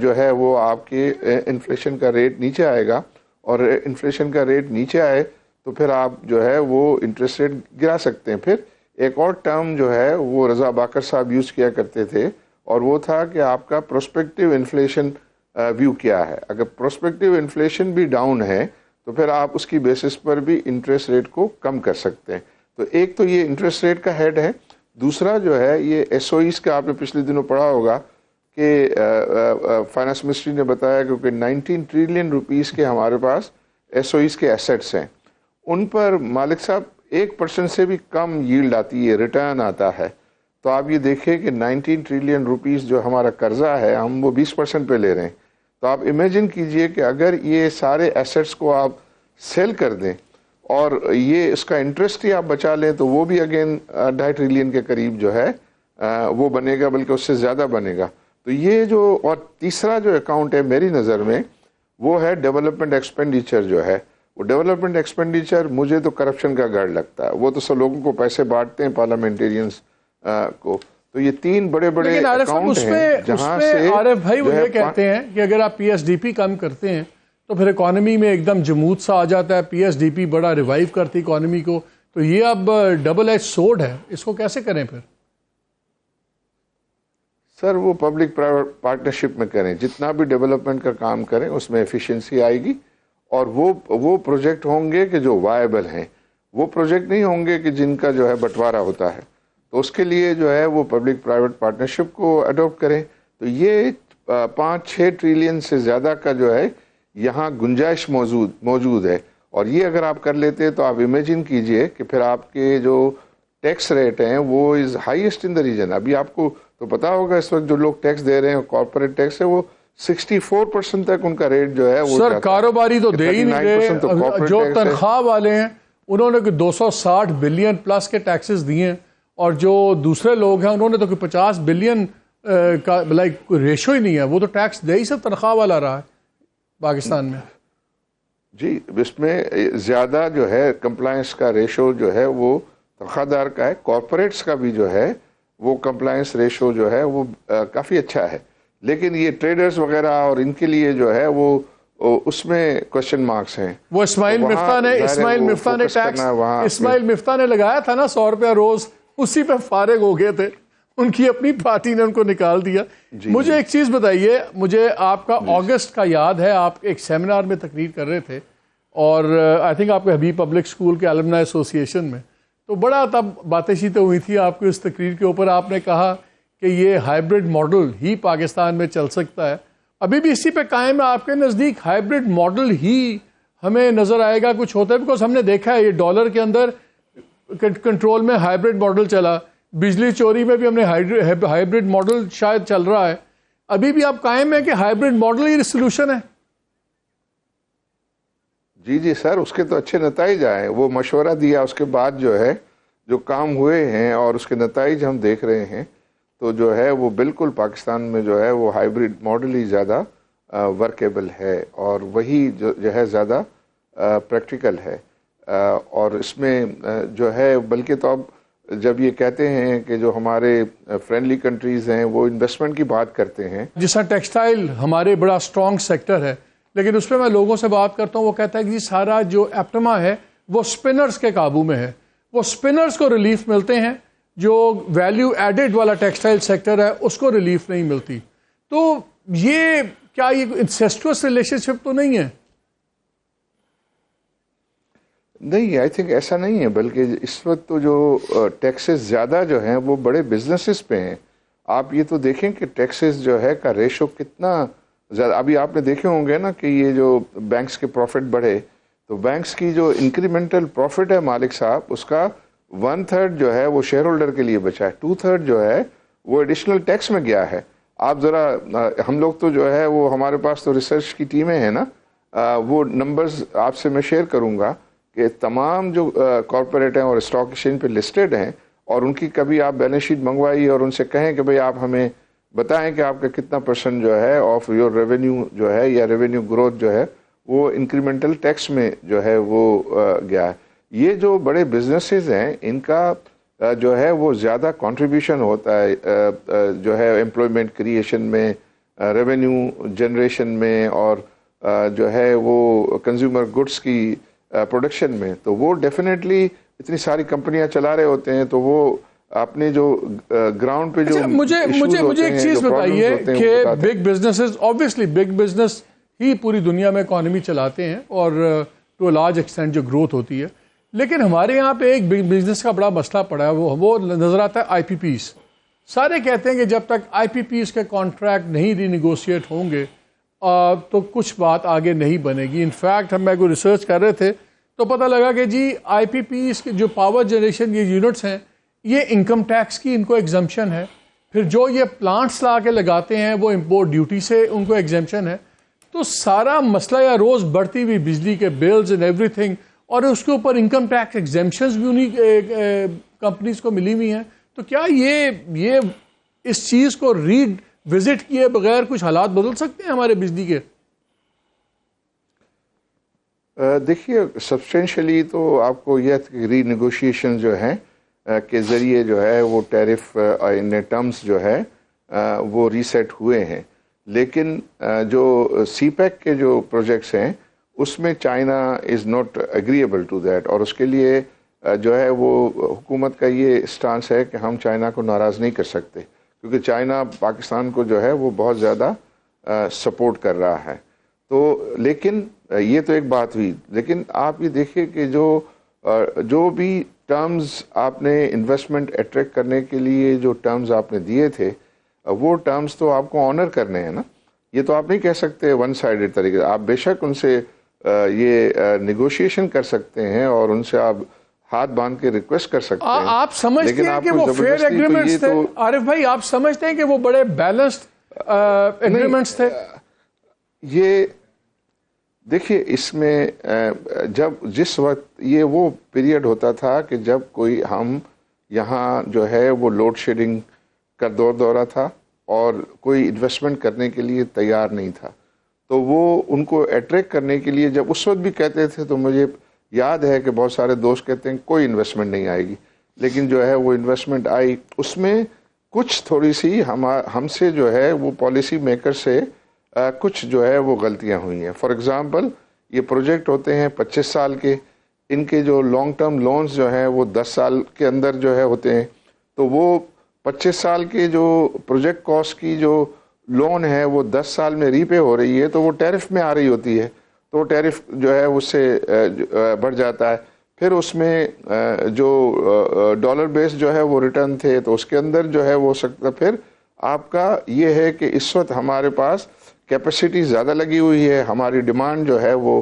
جو ہے وہ آپ کے انفلیشن کا ریٹ نیچے آئے گا, اور انفلیشن کا ریٹ نیچے آئے تو پھر آپ جو ہے وہ انٹرسٹ ریٹ گرا سکتے ہیں. پھر ایک اور ٹرم جو ہے وہ رضا باکر صاحب یوز کیا کرتے تھے, اور وہ تھا کہ آپ کا پروسپیکٹیو انفلیشن ویو کیا ہے. اگر پروسپیکٹیو انفلیشن بھی ڈاؤن ہے تو پھر آپ اس کی بیسس پر بھی انٹرسٹ ریٹ کو کم کر سکتے ہیں. تو ایک تو یہ انٹرسٹ ریٹ کا ہیڈ ہے. دوسرا جو ہے یہ ایس او ایز کا آپ نے پچھلے دنوں پڑھا ہوگا کہ فائنانس منسٹری نے بتایا کہ 19 ٹریلین روپیز کے ہمارے پاس ایس او ایز کے ایسٹس ہیں. ان پر مالک صاحب 1% سے بھی کم ییلڈ آتی ہے, ریٹرن آتا ہے. تو آپ یہ دیکھیں کہ 19 ٹریلین روپیز جو ہمارا قرضہ ہے ہم وہ 20% پہ لے رہے ہیں. تو آپ امیجن کیجئے کہ اگر یہ سارے ایسٹس کو آپ سیل کر دیں اور یہ اس کا انٹرسٹ ہی آپ بچا لیں تو وہ بھی اگین 2.5 ٹریلین کے قریب جو ہے وہ بنے گا, بلکہ اس سے زیادہ بنے گا. تو یہ جو, اور تیسرا جو اکاؤنٹ ہے میری نظر میں وہ ہے ڈیولپمنٹ ایکسپینڈیچر جو ہے. وہ ڈیولپمنٹ ایکسپینڈیچر مجھے تو کرپشن کا گڑھ لگتا ہے. وہ تو سب لوگوں کو پیسے بانٹتے ہیں پارلیمنٹیرینز کو. تو یہ 3 بڑے بڑے اکاؤنٹ ہیں جہاں سے عارف بھائی وہ یہ کہتے ہیں کہ اگر آپ پی ایس ڈی پی کم کرتے ہیں تو پھر اکانومی میں ایک دم جمود سا آ جاتا ہے. پی ایس ڈی پی بڑا ریوائیو کرتی اکانومی کو. تو یہ اب ڈبل ایج سورڈ ہے, اس کو کیسے کریں پھر؟ سر وہ پبلک پرائیویٹ پارٹنرشپ میں کریں. جتنا بھی ڈیولپمنٹ کا کام کریں اس میں ایفیشنسی آئے گی, اور وہ پروجیکٹ ہوں گے کہ جو وائبل ہیں. وہ پروجیکٹ نہیں ہوں گے کہ جن کا جو ہے بٹوارا ہوتا ہے. تو اس کے لیے جو ہے وہ پبلک پرائیویٹ پارٹنرشپ کو اڈاپٹ کریں. تو یہ 5-6 ٹریلین سے زیادہ کا جو ہے یہاں گنجائش موجود ہے. اور یہ اگر آپ کر لیتے تو آپ امیجن کیجئے کہ پھر آپ کے جو ٹیکس ریٹ ہیں وہ از ہائیسٹ ان دا ریجن. ابھی آپ کو تو پتا ہوگا اس وقت جو لوگ ٹیکس دے رہے ہیں کارپوریٹ ٹیکس ہے وہ 64% تک ان کا ریٹ جو ہے وہ سر کاروباری تو دے ہی نہیں رہے. جو تنخواہ والے ہیں انہوں نے 260 بلین پلس کے ٹیکسز دیے ہیں, اور جو دوسرے لوگ ہیں انہوں نے تو 50 بلین کا لائک ریشو ہی نہیں ہے. وہ تو ٹیکس دے ہی سب تنخواہ والا رہا ہے پاکستان میں. جی اس میں زیادہ جو ہے کمپلائنس کا ریشو جو ہے وہ تنخواہ دار کا ہے. کارپوریٹس کا بھی جو ہے وہ کمپلائنس ریشو جو ہے وہ کافی اچھا ہے, لیکن یہ ٹریڈرز وغیرہ اور ان کے لیے جو ہے وہ اس میں کوشچن مارکس ہیں. وہ اسماعیل مفتاح نے لگایا تھا نا 100 روپیہ روز, اسی پہ فارغ ہو گئے تھے, ان کی اپنی پارٹی نے ان کو نکال دیا. مجھے ایک چیز بتائیے, مجھے آپ کا اگست کا یاد ہے, آپ ایک سیمینار میں تقریر کر رہے تھے, اور آئی تھنک آپ کے حبیب پبلک اسکول کے المنائی ایسوسی ایشن میں, تو بڑا تب باتیں چیتیں ہوئی تھی آپ کی اس تقریر کے اوپر. آپ نے کہا کہ یہ ہائیبرڈ ماڈل ہی پاکستان میں چل سکتا ہے. ابھی بھی اسی پہ قائم ہے آپ کے نزدیک؟ ہائیبرڈ ماڈل ہی ہمیں نظر آئے گا کچھ ہوتا ہے؟ بیکاز ہم نے دیکھا ہے یہ ڈالر کے اندر کنٹرول میں ہائیبرڈ ماڈل چلا, بجلی چوری میں بھی ہم نے ہائیبرڈ ماڈل شاید چل رہا ہے. ابھی بھی آپ قائم ہیں کہ ہائیبرڈ ماڈل ہی سولوشن ہے؟ جی سر, اس کے تو اچھے نتائج آئے. وہ مشورہ دیا, اس کے بعد جو ہے جو کام ہوئے ہیں اور اس کے نتائج ہم دیکھ رہے ہیں, تو جو ہے وہ بالکل پاکستان میں جو ہے وہ ہائیبرڈ ماڈل ہی زیادہ ورکیبل ہے, اور وہی جو ہے زیادہ پریکٹیکل ہے. اور اس میں جو ہے بلکہ تو اب جب یہ کہتے ہیں کہ جو ہمارے فرینڈلی کنٹریز ہیں وہ انویسٹمنٹ کی بات کرتے ہیں, جس طرح ٹیکسٹائل ہمارے بڑا اسٹرانگ سیکٹر ہے, لیکن اس پہ میں لوگوں سے بات کرتا ہوں, وہ کہتا ہے کہ سارا جو ایپٹما ہے وہ اسپنرز کے قابو میں ہے, وہ اسپنرز کو ریلیف ملتے ہیں, جو ویلیو ایڈڈ والا ٹیکسٹائل سیکٹر ہے اس کو ریلیف نہیں ملتی. تو یہ کیا یہ انسیسٹوس ریلیشن شپ تو نہیں ہے؟ نہیں, آئی تھنک ایسا نہیں ہے, بلکہ اس وقت تو جو ٹیکسز زیادہ جو ہیں وہ بڑے بزنسز پہ ہیں. آپ یہ تو دیکھیں کہ ٹیکسز جو ہے کا ریشو کتنا زیادہ. ابھی آپ نے دیکھے ہوں گے نا کہ یہ جو بینکس کے پروفٹ بڑھے, تو بینکس کی جو انکریمنٹل پروفٹ ہے مالک صاحب, اس کا 1/3 جو ہے وہ شیئر ہولڈر کے لیے بچا ہے, 2/3 جو ہے وہ ایڈیشنل ٹیکس میں گیا ہے. آپ ذرا ہم لوگ تو جو ہے وہ ہمارے پاس تو ریسرچ کی ٹیمیں ہیں نا, وہ نمبرز آپ سے میں شیئر کروں گا کہ تمام جو کارپوریٹ ہیں اور اسٹاک ایکسچینج پہ لسٹڈ ہیں, اور ان کی کبھی آپ بیلنس شیٹ منگوائیے اور ان سے کہیں کہ بھئی آپ ہمیں بتائیں کہ آپ کا کتنا % جو ہے آف یور ریونیو جو ہے یا ریونیو گروتھ جو ہے وہ انکریمنٹل ٹیکس میں جو ہے وہ گیا ہے. یہ جو بڑے بزنسز ہیں ان کا جو ہے وہ زیادہ کنٹریبیوشن ہوتا ہے جو ہے امپلائمنٹ کریشن میں, ریونیو جنریشن میں, اور جو ہے وہ کنزیومر گڈس کی پروڈکشن میں. تو وہ ڈیفینیٹلی اتنی ساری کمپنیاں چلا رہے ہوتے ہیں, تو وہ اپنے جو گراؤنڈ پہ جو مجھے ایک چیز بتائیے کہ big businesses obviously big business ہی پوری دنیا میں اکانومی چلاتے ہیں اور ٹو لارج ایکسٹینٹ جو گروتھ ہوتی ہے, لیکن ہمارے یہاں پہ ایک بگ بزنس کا بڑا مسئلہ پڑا ہے, وہ نظر آتا ہے آئی پی پیز. سارے کہتے ہیں کہ جب تک آئی پی پیز کے کانٹریکٹ نہیں ری نیگوشیٹ ہوں گے تو کچھ بات آگے نہیں بنے گی. انفیکٹ ہم کوئی ریسرچ کر رہے تھے تو پتہ لگا کہ جی آئی پی پیز جو پاور جنریشن یہ یونٹس ہیں یہ انکم ٹیکس کی ان کو ایگزمپشن ہے, پھر جو یہ پلانٹس لا کے لگاتے ہیں وہ امپورٹ ڈیوٹی سے ان کو ایگزمپشن ہے. تو سارا مسئلہ یا روز بڑھتی ہوئی بجلی کے بلز اینڈ ایوری تھنگ, اور اس کے اوپر انکم ٹیکس ایگزمپشنز بھی انہیں کمپنیز کو ملی ہوئی ہیں. تو کیا یہ اس چیز کو ری وزٹ کیے بغیر کچھ حالات بدل سکتے ہیں ہمارے بجلی کے؟ دیکھیے سبسٹینشلی تو آپ کو یہ ری نیگوشیشن جو ہیں کے ذریعے جو ہے وہ ٹیرف ان ٹرمز جو ہے وہ ریسیٹ ہوئے ہیں, لیکن جو سی پیک کے جو پروجیکٹس ہیں اس میں China is not agreeable to that, اور اس کے لیے جو ہے وہ حکومت کا یہ اسٹانس ہے کہ ہم چائنا کو ناراض نہیں کر سکتے, کیونکہ چائنا پاکستان کو جو ہے وہ بہت زیادہ سپورٹ کر رہا ہے. تو لیکن یہ تو ایک بات ہوئی, لیکن آپ یہ دیکھیں کہ جو بھی ٹرمز آپ نے انویسٹمنٹ اٹریکٹ کرنے کے لیے جو ٹرمز آپ نے دیے تھے وہ ٹرمز تو آپ کو آنر کرنے ہیں نا. یہ تو آپ نہیں کہہ سکتے ون سائیڈڈ طریقے سے. آپ بے شک ان سے یہ نیگوشیشن کر سکتے ہیں اور ان سے آپ ہاتھ باندھ کے ریکویسٹ کر سکتے ہیں. آپ سمجھتے ہیں کہ وہ فیئر ایگریمنٹس تھے عارف بھائی؟ آپ سمجھتے ہیں کہ وہ بڑے بیلنسڈ ایگریمنٹس تھے؟ یہ دیکھیے اس میں جس وقت یہ وہ پیریڈ ہوتا تھا کہ جب کوئی ہم یہاں جو ہے وہ لوڈ شیڈنگ کا دورہ تھا اور کوئی انویسٹمنٹ کرنے کے لیے تیار نہیں تھا، تو وہ ان کو اٹریکٹ کرنے کے لیے جب اس وقت بھی کہتے تھے تو مجھے یاد ہے کہ بہت سارے دوست کہتے ہیں کوئی انویسٹمنٹ نہیں آئے گی، لیکن جو ہے وہ انویسٹمنٹ آئی. اس میں کچھ تھوڑی سی ہم سے جو ہے وہ پالیسی میکر سے کچھ جو ہے وہ غلطیاں ہوئی ہیں. فار ایگزامپل یہ پروجیکٹ ہوتے ہیں 25 سال کے، ان کے جو لانگ ٹرم لونز جو ہیں وہ 10 سال کے اندر جو ہے ہوتے ہیں، تو وہ 25 سال کے جو پروجیکٹ کاسٹ کی جو لون ہے وہ 10 سال میں ری پے ہو رہی ہے، تو وہ ٹیرف میں آ رہی ہوتی ہے، تو ٹیرف جو ہے اس سے بڑھ جاتا ہے. پھر اس میں جو ڈالر بیس جو ہے وہ ریٹرن تھے، تو اس کے اندر جو ہے وہ سکتا. پھر آپ کا یہ ہے کہ اس وقت ہمارے پاس کیپیسٹی زیادہ لگی ہوئی ہے، ہماری ڈیمانڈ جو ہے وہ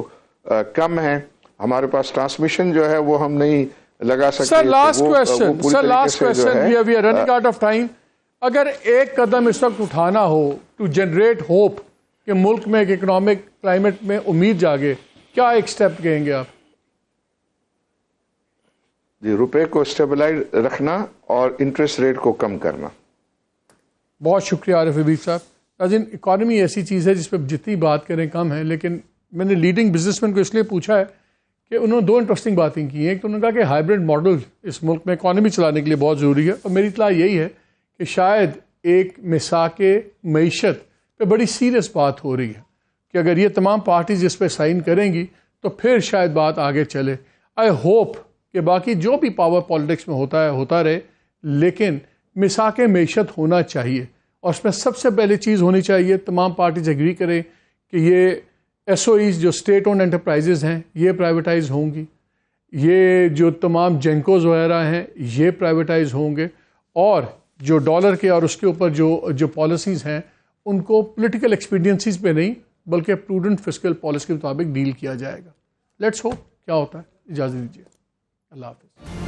کم ہے، ہمارے پاس ٹرانسمیشن جو ہے وہ ہم نہیں لگا سکتے. Sir last question we are running out of time. اگر ایک قدم اس وقت اٹھانا ہو ٹو جنریٹ ہوپ کہ ملک میں ایک اکنامک کلائمیٹ میں امید جاگے، کیا ایک سٹیپ کہیں گے آپ؟ جی، روپے کو اسٹیبلائز رکھنا اور انٹرسٹ ریٹ کو کم کرنا. بہت شکریہ عارف حبیب صاحب. ناظرین، اکانومی ایسی چیز ہے جس پہ جتنی بات کریں کم ہے، لیکن میں نے لیڈنگ بزنس مین کو اس لیے پوچھا ہے کہ انہوں نے 2 انٹرسٹنگ باتیں کی ہیں. ایک تو انہوں نے کہا کہ ہائیبرڈ ماڈل اس ملک میں اکانومی چلانے کے لیے بہت ضروری ہے، اور میری اطلاع یہی ہے کہ شاید ایک مساق معیشت پہ بڑی سیریس بات ہو رہی ہے کہ اگر یہ تمام پارٹیز اس پہ سائن کریں گی تو پھر شاید بات آگے چلے. آئی ہوپ کہ باقی جو بھی پاور پالیٹکس میں ہوتا ہے ہوتا رہے، لیکن مساق معیشت ہونا چاہیے، اور اس میں سب سے پہلے چیز ہونی چاہیے تمام پارٹیز ایگری کریں کہ یہ ایس او ایز جو اسٹیٹ اونڈ انٹرپرائزز ہیں یہ پرائیویٹائز ہوں گی، یہ جو تمام جینکوز وغیرہ ہیں یہ پرائیویٹائز ہوں گے، اور جو ڈالر کے اور اس کے اوپر جو پالیسیز ہیں ان کو پولیٹیکل ایکسپیڈینسیز پہ نہیں بلکہ پروڈنٹ فسکل پالیسی کے مطابق ڈیل کیا جائے گا. لیٹس ہوپ کیا ہوتا ہے. اجازت دیجیے. اللہ حافظ.